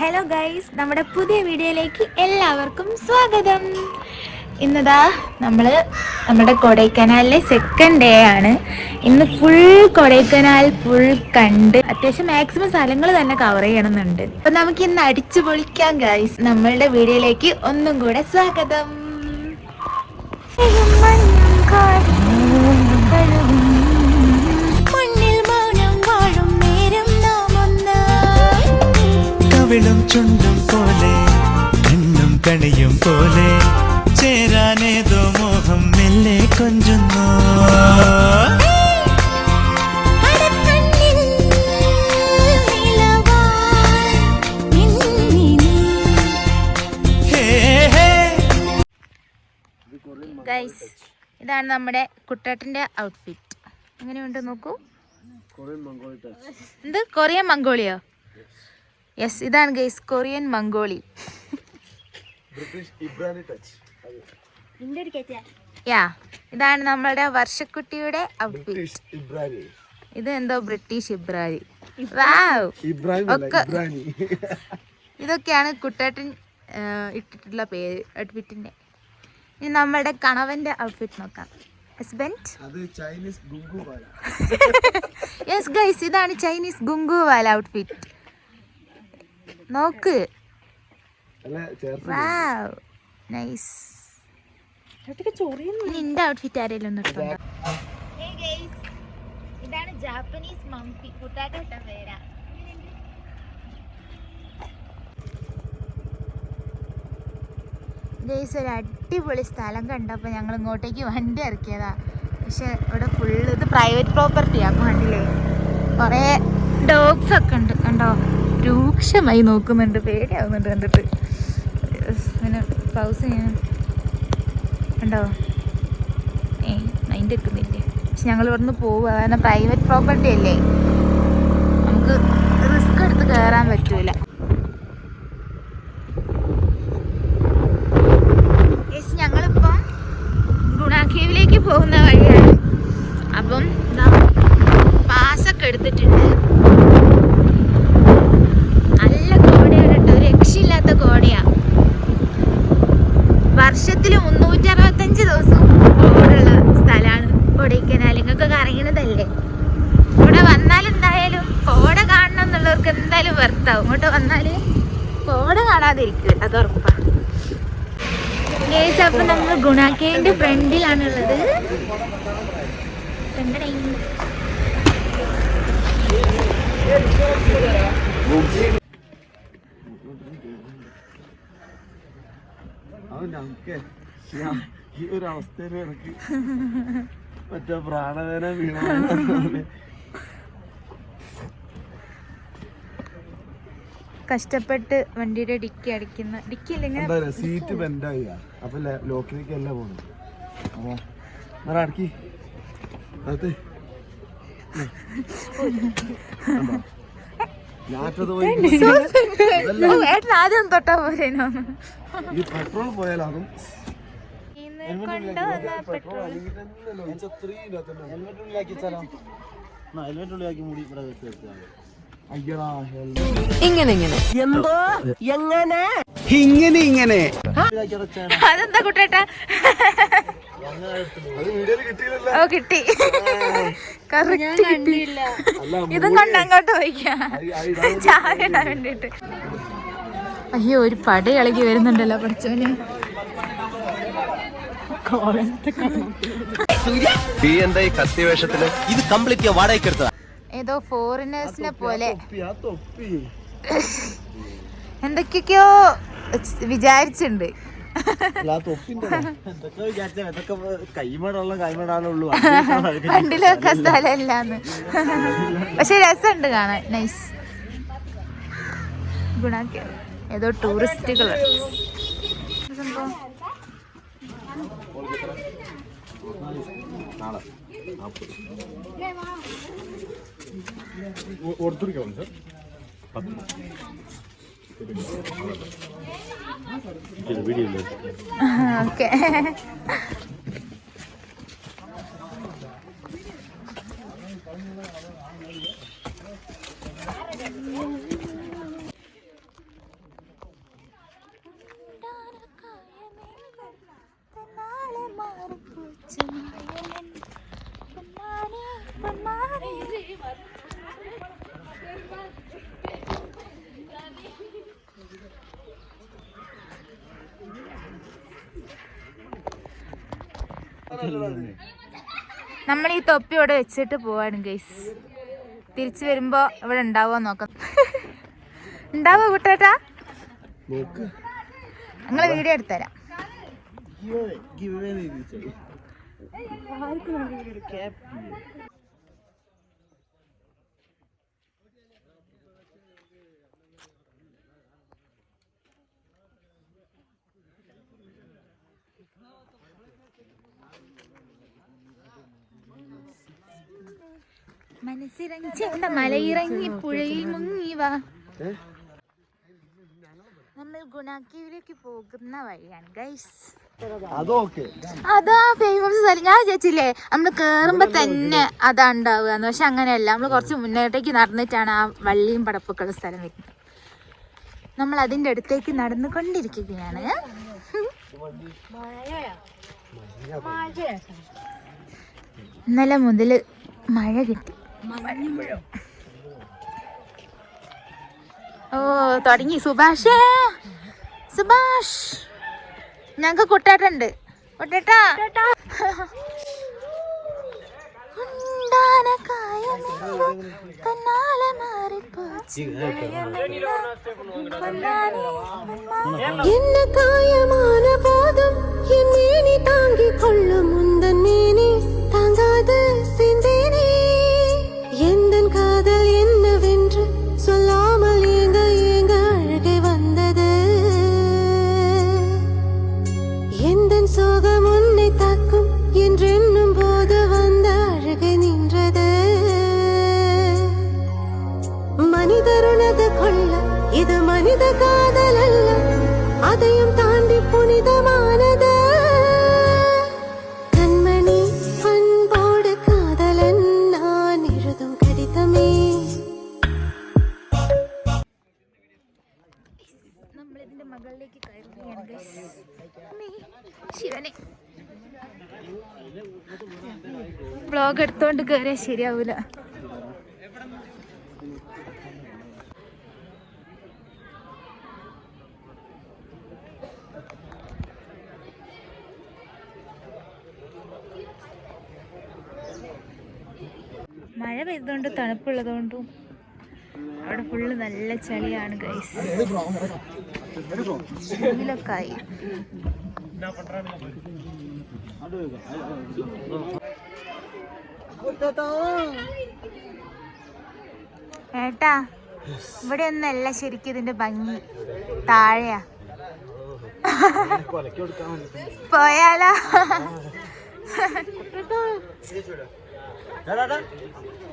Hello guys, നമ്മുടെ പുതിയ വീഡിയോയിലേക്ക് എല്ലാവർക്കും സ്വാഗതം. ഇന്നതാ നമ്മുടെ കൊടൈക്കനാലിലെ സെക്കൻഡ് ഡേ ആണ്. ഇന്ന് ഫുൾ കൊടൈക്കനാൽ ഫുൾ കണ്ട് അത്യാവശ്യം മാക്സിമം സ്ഥലങ്ങൾ തന്നെ കവർ ചെയ്യണമെന്നുണ്ട്. അപ്പൊ നമുക്ക് ഇന്ന് അടിച്ചു പൊളിക്കാം ഗൈസ്. നമ്മളുടെ വീഡിയോയിലേക്ക് ഒന്നും കൂടെ സ്വാഗതം. കവിളും ചുണ്ടും പോലെ കണ്ണും കണിയും പോലെ ചേരാനേതോ മോഹം മെല്ലെ കൊഞ്ചുന്നു. ഗൈസ്, ഇതാണ് നമ്മുടെ കുട്ടേട്ടന്റെ ഔട്ട്ഫിറ്റ്. എങ്ങനെയുണ്ട് നോക്കൂ. എന്ത് കൊറിയൻ മംഗോളിയോ? യെസ്, ഇതാണ് ഗൈസ് കൊറിയൻ മംഗോളി. യാ, ഇതാണ് നമ്മളുടെ വർഷക്കുട്ടിയുടെ ഔട്ട്ഫിറ്റ്. ഇത് എന്തോ ബ്രിട്ടീഷ് ഇബ്രാനി. ഇതൊക്കെയാണ് കുട്ടേട്ടൻ ഇട്ടിട്ടുള്ള പേര് ഔട്ട്ഫിറ്റിന്റെ. ഇനി നമ്മളുടെ കണവന്റെ ഔട്ട്ഫിറ്റ് നോക്കാം. ഹസ്ബൻഡ്, യെസ് ഗൈസ്, ഇതാണ് ചൈനീസ് ഗുങ്കുവാല ഔട്ട്ഫിറ്റ്. നോക്ക്, നൈസ്. നിന്റെ ഔട്ട്ഫിറ്റ് ആരെങ്കിലും ഒന്ന് ഇട്ടോ. ഇതാണ് ജാപ്പനീസ് മംപി. കുട്ടാട്ട പേരാ. ഗൈസ്, ഒരു അടിപൊളി സ്ഥലം കണ്ടപ്പോൾ ഞങ്ങൾ ഇങ്ങോട്ടേക്ക് വണ്ടി ഇറക്കിയതാ. പക്ഷെ ഇവിടെ ഫുള്ള് ഇത് പ്രൈവറ്റ് പ്രോപ്പർട്ടിയാണ്. അപ്പോൾ കണ്ടില്ലേ, കുറേ ഡോഗ്സ് ഒക്കെ ഉണ്ട്. കണ്ടോ, രൂക്ഷമായി നോക്കുന്നുണ്ട്. പേടിയാവുന്നുണ്ട് കണ്ടിട്ട്. അങ്ങനെ പൗസ് ചെയ്യാൻ കണ്ടോ, മൈൻഡ് വെക്കുന്നില്ലേ. പക്ഷെ ഞങ്ങൾ ഇവിടുന്ന് പോവുക, കാരണം പ്രൈവറ്റ് പ്രോപ്പർട്ടി അല്ലേ, നമുക്ക് റിസ്ക് എടുത്ത് കയറാൻ പറ്റൂല. ഞങ്ങളിപ്പം ഗുണാഖേവിലേക്ക് പോകുന്ന വഴിയാണ്. അപ്പം പാസ്സൊക്കെ എടുത്തിട്ടുണ്ട്. നല്ല കോടയാണ് കേട്ടോ, ഒരു രക്ഷയില്ലാത്ത കോടയാ. വർഷത്തിൽ 365 ദിവസവും കോടുള്ള സ്ഥലമാണ് കൊടൈക്കനാൽ. നിങ്ങൾക്കൊക്കെ അറിയണതല്ലേ. ഇവിടെ വന്നാൽ എന്തായാലും കോട കാണണം എന്നുള്ളവർക്ക് എന്തായാലും വെർത്താവും. ഇങ്ങോട്ട് വന്നാൽ കോട കാണാതിരിക്കില്ല, അത് ഉറപ്പാണ്. ഗൈസ്, അപ്പം നമ്മൾ ഗുണാക്കേവിന്റെ ഫ്രണ്ടിലാണുള്ളത്. ഈ ഒരു അവസ്ഥയിൽ എനിക്ക് മറ്റേ പ്രാണവേദന വീണ കഷ്ടപ്പെട്ട് വണ്ടിയുടെ ഡിക്കി അടിക്കുന്ന ഡിക്കി അല്ലെങ്കിൽ സീറ്റ് ബെൻഡായി. അപ്പൊ ലോക്കിലേക്ക് അല്ല പോണത്. അപ്പൊ അടക്കി ആദ്യം തൊട്ടാ പോരേനോ. ഈ പെട്രോൾ പോയാലും അതെന്താ കുട്ടേട്ടാ? ഓ, കിട്ടി. ഇതും കൊണ്ട് അങ്ങോട്ട് പോയിക്കാം ചായ ഇടാൻ വേണ്ടിട്ട്. അയ്യോ, ഒരു പട ഇളകി വരുന്നുണ്ടല്ലോ പഠിച്ചവന്. ഇത് കംപ്ലീറ്റ് വാടകയ്ക്കെടുത്തതാ. ഏതോ ഫോറിനേഴ്സിനെ പോലെ എന്തൊക്കെയോ വിചാരിച്ചിട്ടുണ്ട്. വണ്ടിയിലൊക്കെ സ്ഥലമില്ലാന്ന്. പക്ഷെ രസമുണ്ട് കാണാൻ, നൈസ്. ഗുണാക്കേവ് ഏതോ ടൂറിസ്റ്റുകൾ. സംഭവം ഓക്കെ. നമ്മൾ ഈ തൊപ്പി ഇവിടെ വെച്ചിട്ട് പോവാണ് ഗൈസ്. തിരിച്ചു വരുമ്പോ ഇവിടെ ഉണ്ടാവോ നോക്കാം. ഉണ്ടാവോ കുട്ടേട്ടാ? നിങ്ങളെ വീഡിയോ എടുത്തരാം. മനസ്സിറങ്ങി ചെണ്ട മലയിറങ്ങി പുഴയിൽ മുങ്ങി വാ. നമ്മൾ ഗുണാക്കീവിലേക്ക് പോകുന്ന വഴിയാണ് ഗൈസ്. അതാ ഫേമസ് സ്ഥലം. ഞാൻ വിചാരിച്ചില്ലേ നമ്മള് കേറുമ്പോ തന്നെ അതാ ഉണ്ടാവുകയെന്ന്. പക്ഷെ അങ്ങനെയല്ല, നമ്മള് കുറച്ച് മുന്നോട്ടേക്ക് നടന്നിട്ടാണ് ആ വള്ളിയും പടപ്പൊക്കെയുള്ള സ്ഥലം വരുന്നത്. നമ്മൾ അതിന്റെ അടുത്തേക്ക് നടന്നുകൊണ്ടിരിക്കുകയാണ്. ഇന്നലെ മുതല് മഴ കിട്ടി. ഓ തുടങ്ങി. സുഭാഷ് ഞങ്ങക്ക് കുട്ടേട്ടുണ്ട്. കുട്ടേട്ടാ என்ன காயமான போதும் என் மேனி தாங்கிக் கொள்ளும் முந்தன் மேனி தாங்காது செந்தேனே. எந்தன் காதல் என்னவென்று சொல்லாமல் ஏங்க ஏங்க அழுகை வந்தது. எந்தன் சோகம் உன்னை தாக்கும் என்றென்னும் போது வந்த அழுகை நின்றது. மனிதருனது கொள்ள இது மனித காதல் அல்ல, அதையும் தாண்டி புனிதமானது. கண்மணி அன்போடு காதலன் நான் எழுதும் கடிதமே. നമ്മളിതിന്റെ മകളിലേക്ക് കയറുകയാണ്. ശിവനെ വ്ളോഗ് എടുത്തോണ്ട് കയറിയാൽ ശരിയാവൂല. മഴ പെയ്തോണ്ട് തണുപ്പുള്ളതുകൊണ്ടും അവിടെ ഫുള്ള് നല്ല ചളിയാണ് ഗൈസ്. ഇതിലൊക്കെ ആയി. ഏട്ടാ ഇവിടെ ഒന്നല്ല ശരിക്കും ഇതിന്റെ ഭംഗി, താഴെയാ. പോയാലോ?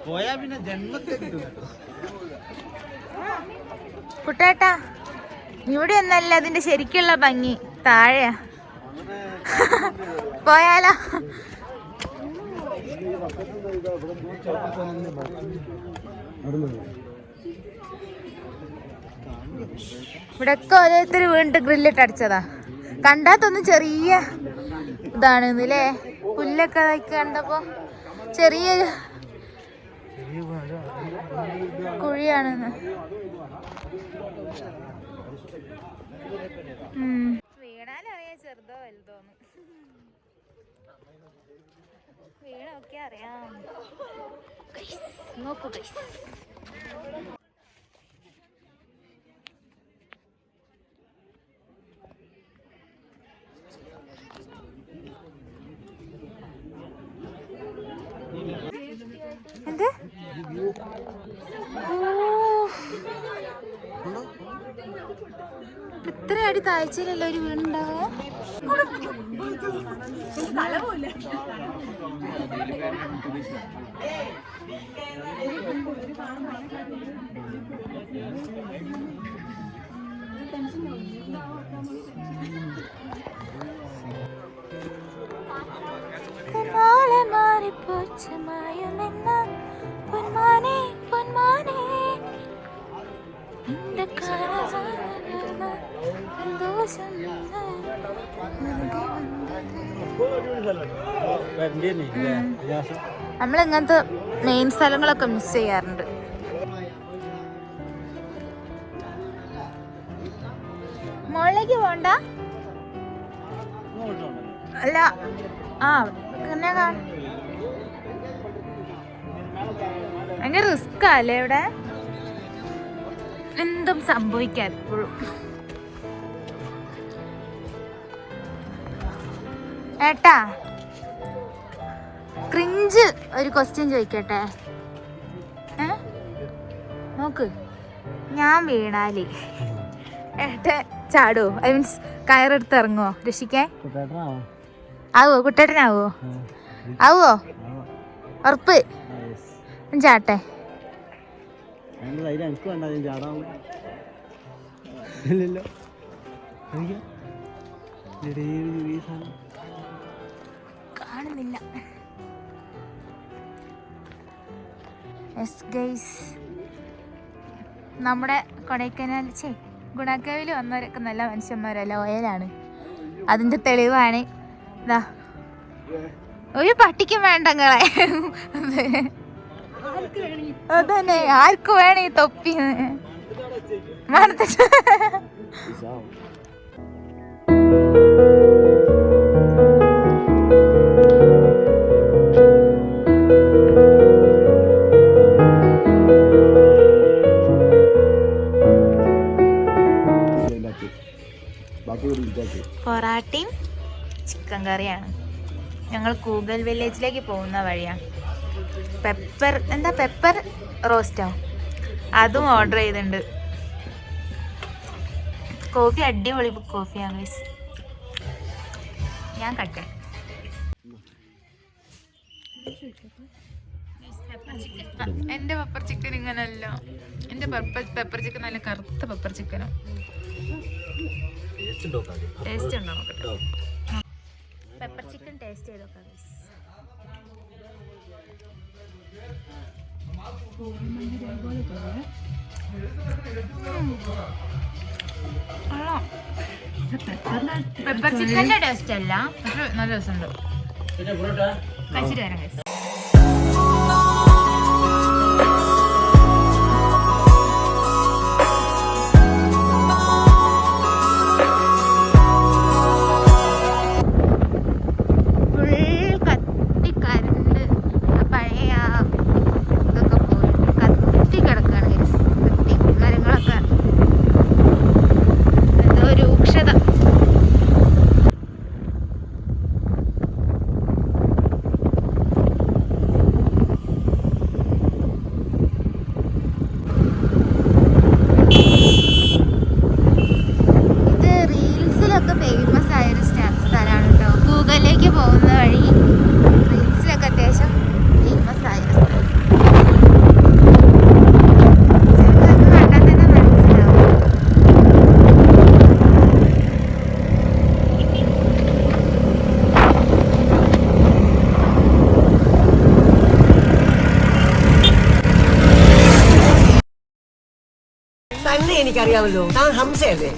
പോയാ പിന്നെ ജന്മത്തെ കുട്ടേട്ടാ ഇവിടെ ഒന്നല്ല അതിന്റെ ശരിക്കുള്ള ഭംഗി, താഴെയാ. പോയാലോ? ഇവിടൊക്കെ ഓരോരുത്തർ വീണ്ടും ഗ്രില്ലിട്ട് അടിച്ചതാ. കണ്ടാത്തൊന്നും ചെറിയ ഇതാണ് അല്ലേ, പുല്ലൊക്കെ കണ്ടപ്പോ ചെറിയ കുഴിയാണെന്ന്. വീണാലറിയാം ചെറുതോ വലുതോന്ന്. വീണൊക്കെ അറിയാം. നോക്കൂ ഗൈസ്. എന്ത് ഇത്ര അടി താഴ്ചയിലല്ലോ ഒരു വീടുണ്ടാവുക. പൊന്മാനെ പൊന്മാനെ നമ്മളിങ്ങനത്തെ മെയിൻ സ്ഥലങ്ങളൊക്കെ മിസ് ചെയ്യാറുണ്ട്. മുകളിലേക്ക് പോണ്ട. അല്ല ആ പിന്നെ ഭയങ്കര റിസ്ക് അല്ലേ ഇവിടെ, എന്തും സംഭവിക്കാം എപ്പോഴും. ഏട്ടാ ക്രിഞ്ച് ഒരു ക്വസ്റ്റ്യൻ ചോദിക്കട്ടെ. നോക്ക്, ഞാൻ വീണാല് ഏട്ടൻ ചാടുവോ? ഐ മീൻസ് കയറെടുത്ത് ഇറങ്ങുവോ രക്ഷിക്കാൻ? ആവോ? കുട്ടേട്ടനാവോ? ആവോ? ഉറപ്പ്? ചാട്ടെ. കാണുന്നില്ല. നമ്മുടെ കൊടൈക്കനാൽ ഗുണാക്കേവിൽ വന്നവരൊക്കെ നല്ല മനുഷ്യന്മാരല്ല, ഓയലാണ്. അതിന്റെ തെളിവാണ് ഇതാ. ഒരു പട്ടിക്കും വേണ്ടങ്ങളെ അതന്നെ, ആർക്ക് വേണം ഈ തൊപ്പി മണത്തിട്ട്. പൊറാട്ടയും ചിക്കൻ കറിയാണ്. ഞങ്ങൾ കൂഗൽ വില്ലേജിലേക്ക് പോകുന്ന വഴിയാണ്. പെപ്പർ റോസ്റ്റോ അതും ഓർഡർ ചെയ്തിട്ടുണ്ട്. കോഫി അടിപൊളി കോഫിയാണ് ഗൈസ്. ഞാൻ കട്ടെ എന്റെ പെപ്പർ ചിക്കൻ ഇങ്ങനല്ല. എന്റെ പെപ്പർ ചിക്കൻ നല്ല കറുത്ത പെപ്പർ ചിക്കനോ. ടേസ്റ്റ് ഉണ്ടോ നോക്കട്ടെ. പെപ്പർ ചിക്കൻ ടേസ്റ്റ് ചെയ്ത് നോക്കാം ഗൈസ്. പെപ്പർ ചിക്കൻ്റെ ടേസ്റ്റ് അല്ല, പക്ഷെ നല്ല രസമുണ്ട്. കഴിച്ചിട്ട് വരാം ഗൈസ്. എനിക്കറിയാമല്ലോ, താൻ ഹംസയല്ലേ?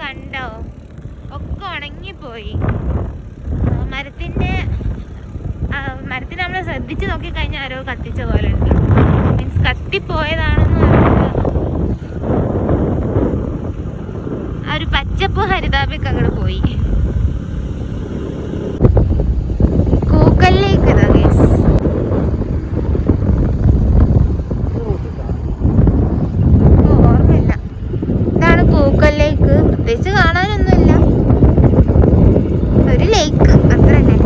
കണ്ടോ, ഒക്കെ ഉണങ്ങിപ്പോയി. മരത്തിന് നമ്മൾ ശ്രദ്ധിച്ചു നോക്കിക്കഴിഞ്ഞാൽ ആരോ കത്തിച്ച പോലെ ഉണ്ട്. മീൻസ് കത്തിപ്പോയതാണെന്ന് ആ ഒരു പച്ചപ്പ് ഹരിതാപൊക്കെ അങ്ങോട്ട് പോയി. കൂക്കലിലേക്ക് ഇതാ ഗൈസ്. ഓർമ്മയില്ല. ഇതാണ് കൂക്കലിലേക്ക്. പ്രത്യേകിച്ച് കാണാനൊന്നുമില്ല, ഒരു ലേക്ക് അത്ര തന്നെ.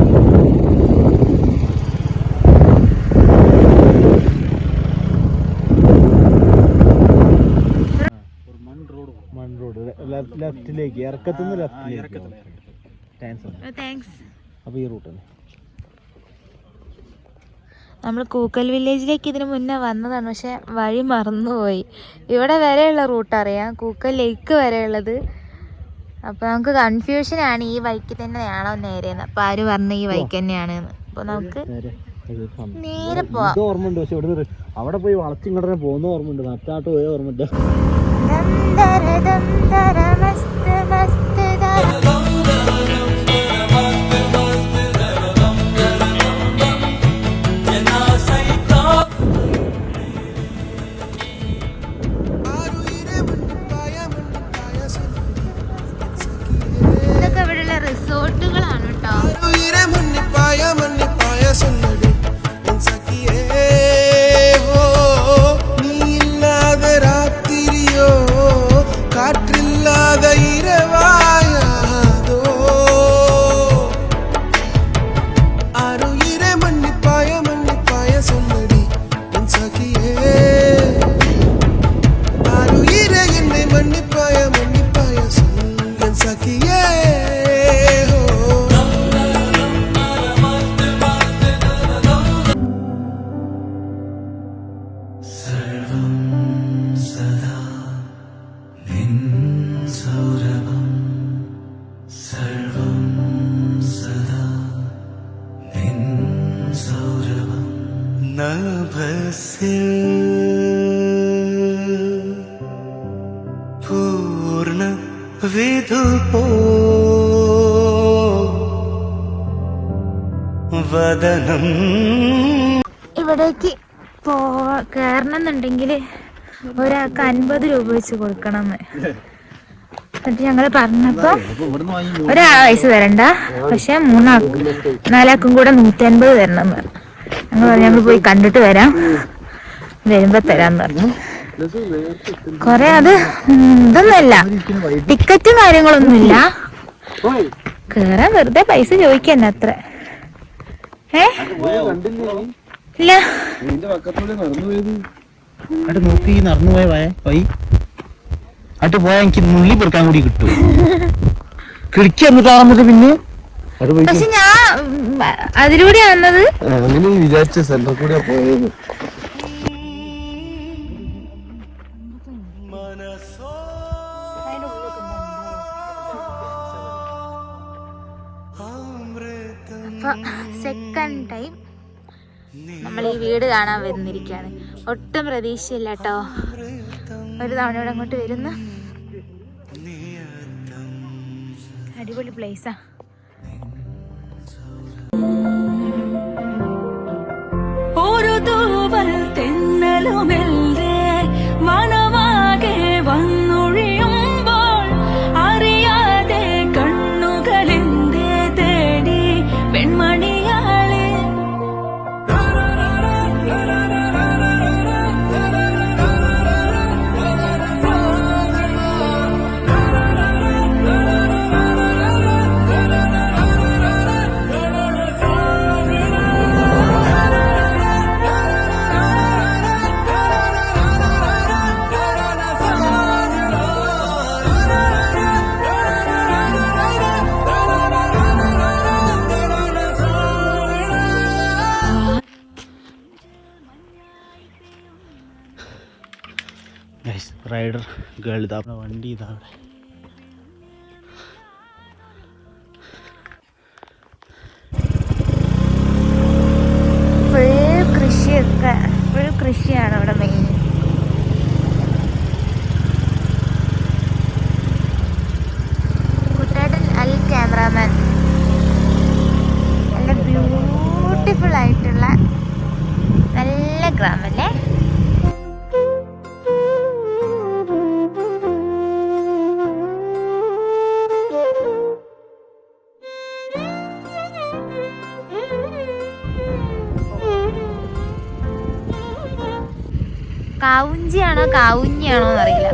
ലെഫ്റ്റിലേക്ക് ഇറക്കത്തുനിന്ന് ലെഫ്റ്റിലേക്ക്. താങ്ക്സ്. അപ്പോൾ ഈ റൂട്ട് അല്ലേ? നമ്മൾ കൂക്കൽ വില്ലേജിലേക്ക് ഇതിന് മുന്നേ വന്നതാണ്, പക്ഷെ വഴി മറന്നുപോയി. ഇവിടെ വരെയുള്ള റൂട്ട് അറിയാം, കൂക്കൽ ലേക്ക് വരെയുള്ളത്. അപ്പോൾ നമുക്ക് കൺഫ്യൂഷനാണ് ഈ വഴിക്ക് തന്നെയാണോ നേരെയെന്ന്. അപ്പോൾ ആര് പറഞ്ഞു ഈ വഴിക്ക് തന്നെയാണെന്ന്. അപ്പോൾ നമുക്ക് നേരെ പോവാം. ഓർമ്മയുണ്ട്, പക്ഷെ ഇവിടെ അവിടെ പോയി വളച്ചിങ്ങോട്ടേ പോകുന്ന ഓർമ്മയുണ്ട്, മറ്റാട്ട് പോയ ഓർമ്മയില്ല. ഇതൊക്കെ ഇവിടെയുള്ള പൂർണ്ണ വിധുപോ വദനം. ഇവിടേക്ക് കയറണമെന്നുണ്ടെങ്കിൽ ഒരാൾക്ക് 50 രൂപ വെച്ച് കൊടുക്കണം. എന്നിട്ട് ഞങ്ങൾ പറഞ്ഞപ്പോ ഒരാളെ പൈസ തരണ്ട, പക്ഷെ 4ആൾക്കും കൂടെ 150 തരണം എന്ന് പറഞ്ഞു. ഞങ്ങൾ പറഞ്ഞു ഞങ്ങൾ പോയി കണ്ടിട്ട് വരാം, വരുമ്പോ തരാന്ന് പറഞ്ഞു. കൊറേ അത് ഇതൊന്നുമല്ല, ടിക്കറ്റും കാര്യങ്ങളൊന്നുമില്ല, കേറാൻ വെറുതെ പൈസ ചോദിക്കന്നെ അത്ര. ഇല്ല അവിടെ നോക്കി നടന്നു പോയ വഴി അട്ട് പോയാ എനിക്ക് നുള്ളി പെറുക്കാൻ കൂടി കിട്ടും. കിളിക്ക് എന്നിട്ട് കാണുന്നത് പിന്നെ പക്ഷെ ഞാൻ അതിലൂടെ വന്നത് അങ്ങനെ വിചാരിച്ച സെന്റർ കൂടെ പോയത്. സെക്കൻഡ് ടൈം നമ്മൾ ഈ വീട് കാണാൻ വരുന്നിരിക്കുകയാണ്. ഒട്ടും പ്രതീക്ഷയില്ല കേട്ടോ, ഒരു തവണയോടെ അങ്ങോട്ട് വരുന്നു. അടിപൊളി പ്ലേസാ. ഒരു തൂവൽ തെന്നലുമെല്ലേ മനമാകെ വന്നൊഴിയുമ്പോൾ അറിയാതെ കണ്ണുകളെന്തേ തേടി പെൺമണിയാളെ. റൈഡർ ഗേൾ ഇതാ വണ്ടി, ഇതാ അവിടെ. ഫുൾ കൃഷിയാണ് അവിടെ മെയിൻ. കുട്ടേട്ടൻ അൽ ക്യാമറാമാൻ. നല്ല ബ്യൂട്ടിഫുൾ ആയിട്ടുള്ള നല്ല ഗ്രാമല്ലേ. കാവുഞ്ചിയാണോ കാവുഞ്ഞിയാണോ എന്നറിയില്ല.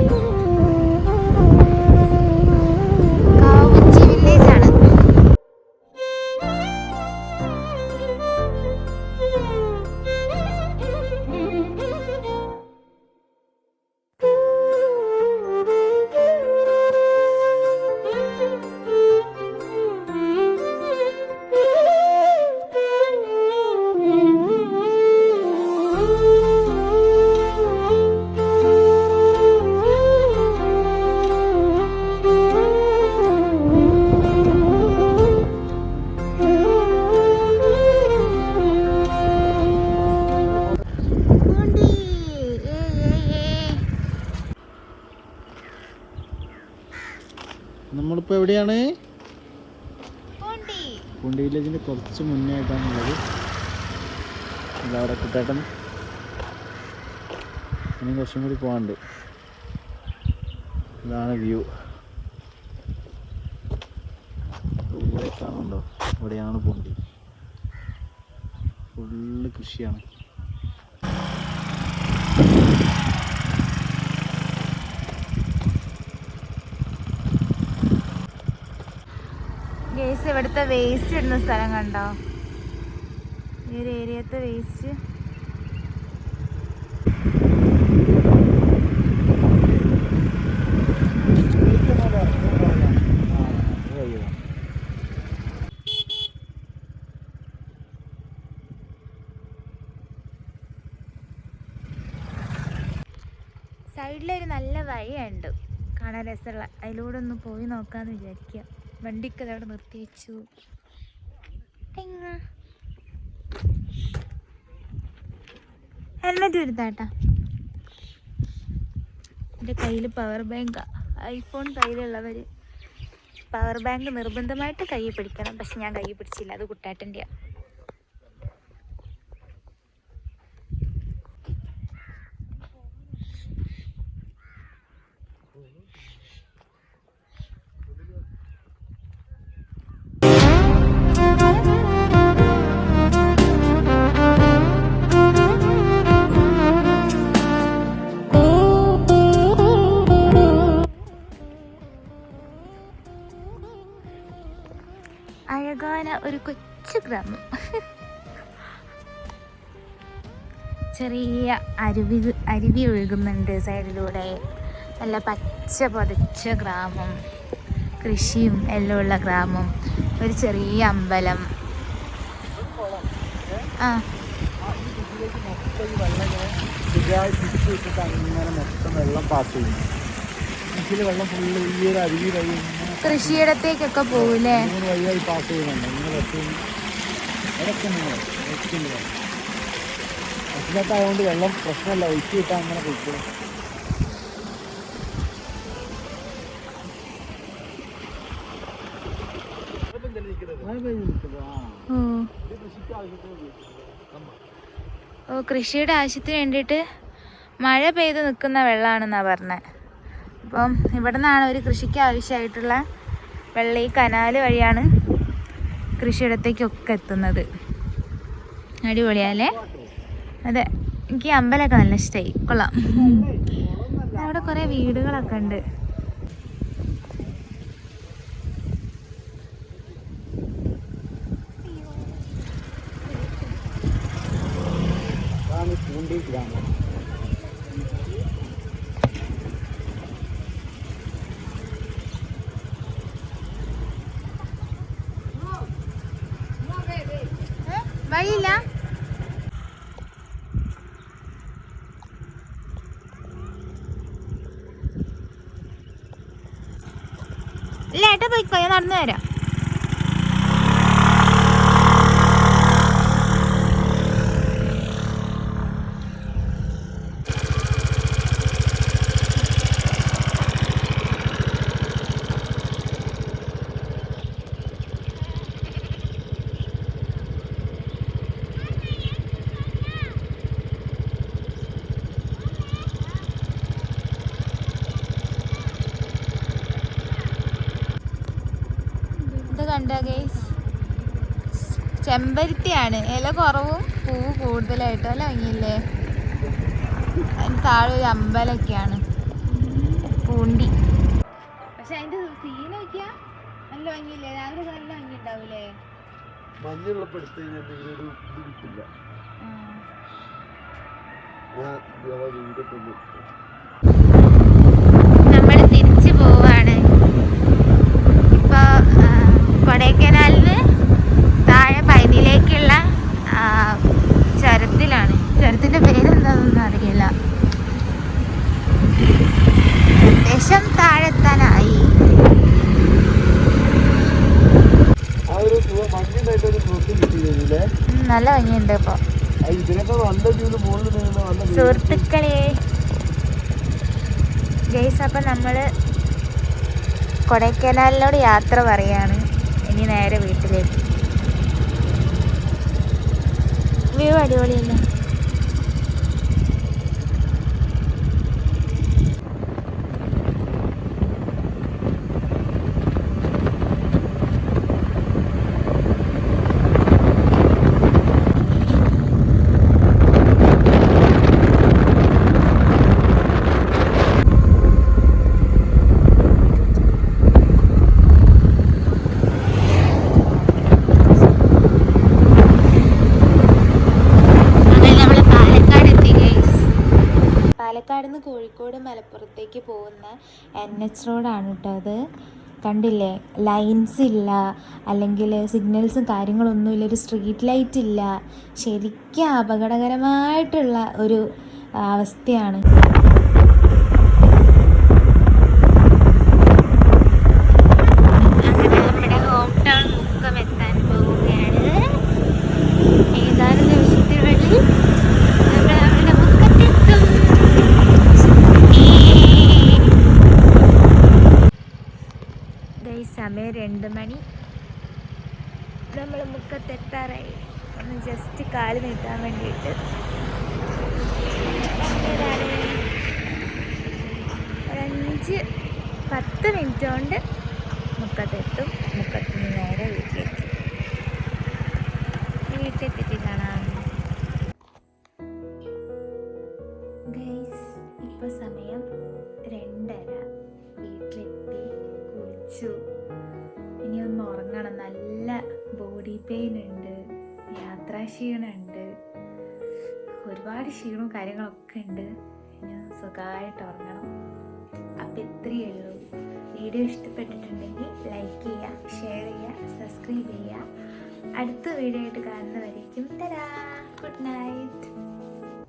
കാവുഞ്ചി വില്ലേജ് ആണ്. നമ്മളിപ്പോൾ എവിടെയാണ്? പൂണ്ടി വില്ലേജിൻ്റെ കുറച്ച് മുന്നേ ആയിട്ടാണുള്ളത്. ഇതവിടെ കുട്ടേട്ടൻ. ഇനി കുറച്ചും കൂടി പോകാനുണ്ട്. ഇതാണ് വ്യൂ. ഇവിടെ കാണുന്നുണ്ടോ? ഇവിടെയാണ് പൂണ്ടി. ഫുള്ള് കൃഷിയാണ്. ഇവിടുത്തെ വേസ്റ്റ് ഇടുന്ന സ്ഥലം കണ്ടോ? ഈ ഒരു ഏരിയത്തെ വേസ്റ്റ്. സൈഡിലൊരു നല്ല വഴിയുണ്ട് കാണാൻ രസമുള്ള, അതിലൂടെ ഒന്ന് പോയി നോക്കാമെന്ന് വിചാരിക്കുക. വണ്ടിക്ക് അതവിടെ നിർത്തി വെച്ചു. ഹെൽമെറ്റ് വരുത്താട്ടാ. എൻ്റെ കയ്യിൽ പവർ ബാങ്കാണ്. ഐഫോൺ കയ്യിലുള്ളവർ പവർ ബാങ്ക് നിർബന്ധമായിട്ട് കയ്യിൽ പിടിക്കണം. പക്ഷെ ഞാൻ കയ്യിൽ പിടിച്ചില്ല, അത് കുട്ടാട്ടൻ്റെയാണ്. അഴകാന ഒരു കൊച്ചു ഗ്രാമം. ചെറിയ അരുവി ഒഴുകുന്നുണ്ട് സൈഡിലൂടെ. നല്ല പച്ച പതിച്ച ഗ്രാമം, കൃഷിയും എല്ലാം ഉള്ള ഗ്രാമം. ഒരു ചെറിയ അമ്പലം. ആ വെള്ളം പാസ് ചെയ്യും. ഇതില് വെള്ളം ഫുള്ള് ഈ ഒരു അരുവി വഴി കൃഷിയിടത്തേക്കൊക്കെ പോകൂലേ? 3 വഴിയായി പാസ് ചെയ്യുന്നുണ്ട്. അതിനകത്തായതുകൊണ്ട് വെള്ളം പ്രശ്നമല്ല, ഒഴിച്ചു കിട്ടാൻ അങ്ങനെ പോയിക്കോ. ഓ, കൃഷിയുടെ ആവശ്യത്തിന് വേണ്ടിയിട്ട് മഴ പെയ്ത് നിൽക്കുന്ന വെള്ളമാണെന്നാണ് പറഞ്ഞത്. അപ്പം ഇവിടെ നിന്നാണ് ഒരു കൃഷിക്ക് ആവശ്യമായിട്ടുള്ള വെള്ളം ഈ കനാല് വഴിയാണ് കൃഷിയിടത്തേക്കൊക്കെ എത്തുന്നത്. അടിപൊളിയല്ലേ? അതെ, എനിക്ക് ഈ അമ്പലമൊക്കെ നല്ല ഇഷ്ടമായി. കൊള്ളാം. അവിടെ കുറേ വീടുകളൊക്കെ ഉണ്ട്. വഴിയില്ല. ഇല്ല, ഏട്ടാ പോയിക്കോ, ഞാൻ നടന്നു തരാം. കണ്ട ഗൈസ്, ചെമ്പരത്തിയാണ്. ഇല കുറവും പൂവ് കൂടുതലായിട്ടും. അല്ല ഭംഗിയില്ലേ? അതിന് താഴെ ഒരു അമ്പലമൊക്കെയാണ്, പൂണ്ടി. പക്ഷെ അതിന്റെ സീൻ നോക്കിയാ നല്ല ഭംഗിയില്ലേ? രാവിലെ നല്ല ഭംഗി ഉണ്ടാവൂലേ? നമ്മൾ തിരിച്ചു പോവാണ്. ഇപ്പൊ കൊടൈക്കനാലിന് താഴെ പൈനിലേക്കുള്ള ചുരത്തിലാണ്. ചുരത്തിന്റെ പേരെന്താണെന്നൊന്നും അറിയില്ല. ഏകദേശം താഴെത്താനായി. നല്ല ഭംഗിയുണ്ട് ഇപ്പൊ. സുഹൃത്തുക്കളെ ഗൈസ്, അപ്പം നമ്മള് കൊടൈക്കനാലിനോട് യാത്ര പറയാണ്. ഇനി നേരെ വീട്ടിലേക്ക്. വ്യൂ അടിപൊളിയല്ലേ? പാലക്കാട് നിന്ന് കോഴിക്കോട് മലപ്പുറത്തേക്ക് പോകുന്ന NH റോഡാണ് കേട്ടോ അത്. കണ്ടില്ലേ? ലൈൻസ് ഇല്ല, അല്ലെങ്കിൽ സിഗ്നൽസും കാര്യങ്ങളൊന്നുമില്ല, ഒരു സ്ട്രീറ്റ് ലൈറ്റ് ഇല്ല. ശരിക്കും അപകടകരമായിട്ടുള്ള ഒരു അവസ്ഥയാണ്. സമയം 2 മണി. നമ്മൾ മുക്കത്തെത്താറായി. ഒന്ന് ജസ്റ്റ് കാല് നീട്ടാൻ വേണ്ടിയിട്ട് ഒരു 5-10 മിനിറ്റ് കൊണ്ട് മുക്കത്തെത്തും. മുക്കത്ത് നിന്ന് നേരെ വീട്ടിലെത്തിയിട്ട് കാണാം. ഗൈസ്, ഇപ്പോൾ സമയം 2:30. വീട്ടിലെത്തി, കുളിച്ചു. ഇനി ഒന്ന് ഉറങ്ങണം. നല്ല ബോഡി പെയിൻ ഉണ്ട്, യാത്രാക്ഷീണമുണ്ട്, ഒരുപാട് ക്ഷീണവും കാര്യങ്ങളൊക്കെ ഉണ്ട്. ഇനി സുഖമായിട്ട് ഉറങ്ങണം. അപ്പം ഇത്രയേ ഉള്ളൂ. വീഡിയോ ഇഷ്ടപ്പെട്ടിട്ടുണ്ടെങ്കിൽ ലൈക്ക് ചെയ്യുക, ഷെയർ ചെയ്യുക, സബ്സ്ക്രൈബ് ചെയ്യുക. അടുത്ത വീഡിയോ ആയിട്ട് കാണുന്നവരേക്കും തരാ. Good night.